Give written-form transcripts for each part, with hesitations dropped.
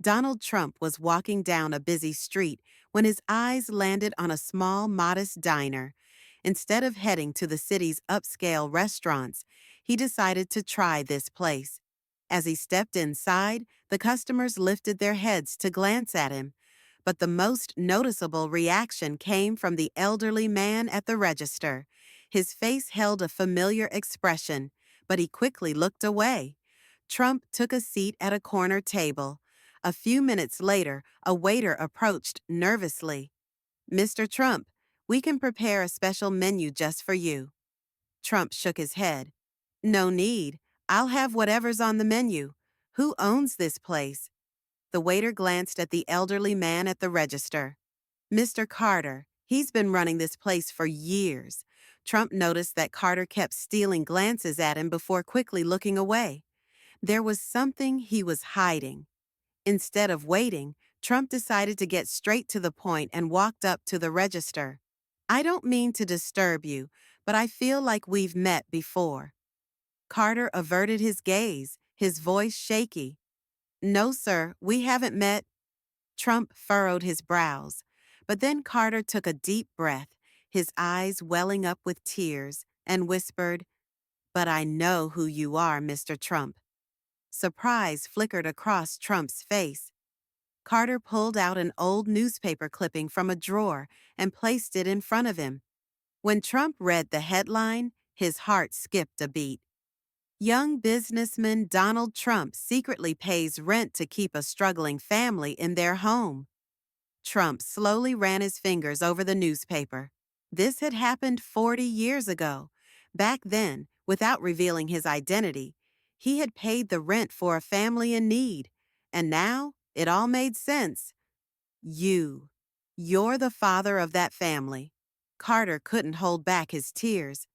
Donald Trump was walking down a busy street when his eyes landed on a small, modest diner. Instead of heading to the city's upscale restaurants, he decided to try this place. As he stepped inside, the customers lifted their heads to glance at him. But the most noticeable reaction came from the elderly man at the register. His face held a familiar expression, but he quickly looked away. Trump took a seat at a corner table. A few minutes later, a waiter approached nervously. "Mr. Trump, we can prepare a special menu just for you." Trump shook his head. "No need. I'll have whatever's on the menu. Who owns this place?" The waiter glanced at the elderly man at the register. "Mr. Carter. He's been running this place for years." Trump noticed that Carter kept stealing glances at him before quickly looking away. There was something he was hiding. Instead of waiting, Trump decided to get straight to the point and walked up to the register. "I don't mean to disturb you, but I feel like we've met before." Carter averted his gaze, his voice shaky. "No, sir, we haven't met." Trump furrowed his brows. But then Carter took a deep breath, his eyes welling up with tears, and whispered, "But I know who you are, Mr. Trump." Surprise flickered across Trump's face. Carter pulled out an old newspaper clipping from a drawer and placed it in front of him. When Trump read the headline, his heart skipped a beat. "Young businessman Donald Trump secretly pays rent to keep a struggling family in their home." Trump slowly ran his fingers over the newspaper. This had happened 40 years ago. Back then, without revealing his identity, he had paid the rent for a family in need. And now, it all made sense. You. You're the father of that family. Carter couldn't hold back his tears.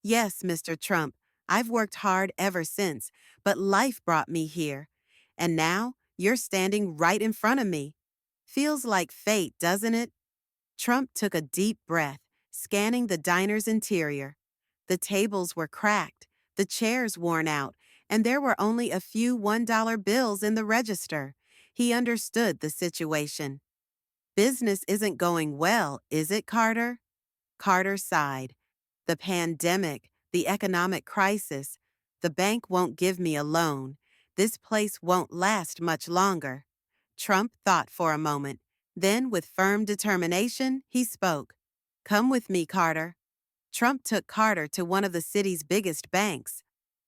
"Yes, Mr. Trump, I've worked hard ever since, but life brought me here. And now, you're standing right in front of me. Feels like fate, doesn't it?" Trump took a deep breath, scanning the diner's interior. The tables were cracked, the chairs worn out, and there were only a few $1 bills in the register. He understood the situation. "Business isn't going well, is it, Carter?" Carter sighed. "The pandemic, the economic crisis. The bank won't give me a loan. This place won't last much longer." Trump thought for a moment. Then, with firm determination, he spoke. "Come with me, Carter." Trump took Carter to one of the city's biggest banks.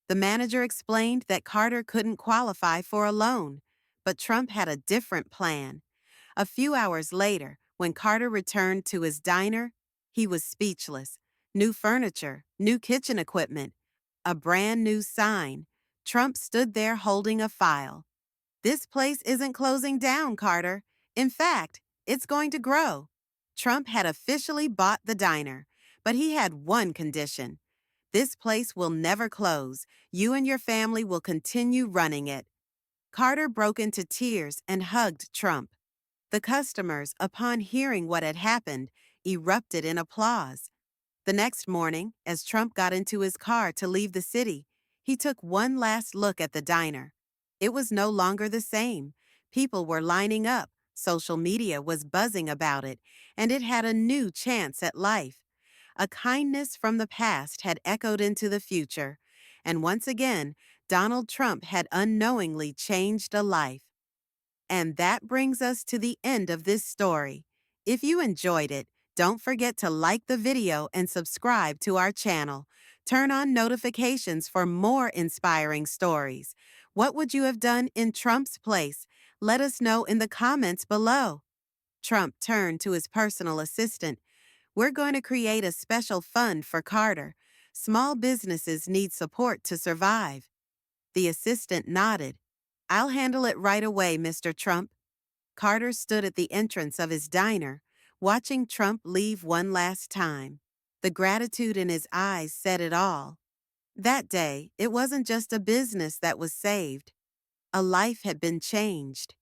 The manager explained that Carter couldn't qualify for a loan, but Trump had a different plan. A few hours later, when Carter returned to his diner, he was speechless. New furniture, new kitchen equipment, a brand new sign. Trump stood there holding a file. "This place isn't closing down, Carter. In fact, it's going to grow." Trump had officially bought the diner, but he had one condition. "This place will never close. You and your family will continue running it." Carter broke into tears and hugged Trump. The customers, upon hearing what had happened, erupted in applause. The next morning, as Trump got into his car to leave the city, he took one last look at the diner. It was no longer the same. People were lining up, social media was buzzing about it, and it had a new chance at life. A kindness from the past had echoed into the future, and once again, Donald Trump had unknowingly changed a life. And that brings us to the end of this story. If you enjoyed it, don't forget to like the video and subscribe to our channel. Turn on notifications for more inspiring stories. What would you have done in Trump's place? Let us know in the comments below. Trump turned to his personal assistant. "We're going to create a special fund for Carter. Small businesses need support to survive." The assistant nodded. "I'll handle it right away, Mr. Trump." Carter stood at the entrance of his diner, watching Trump leave one last time. The gratitude in his eyes said it all. That day, it wasn't just a business that was saved. A life had been changed.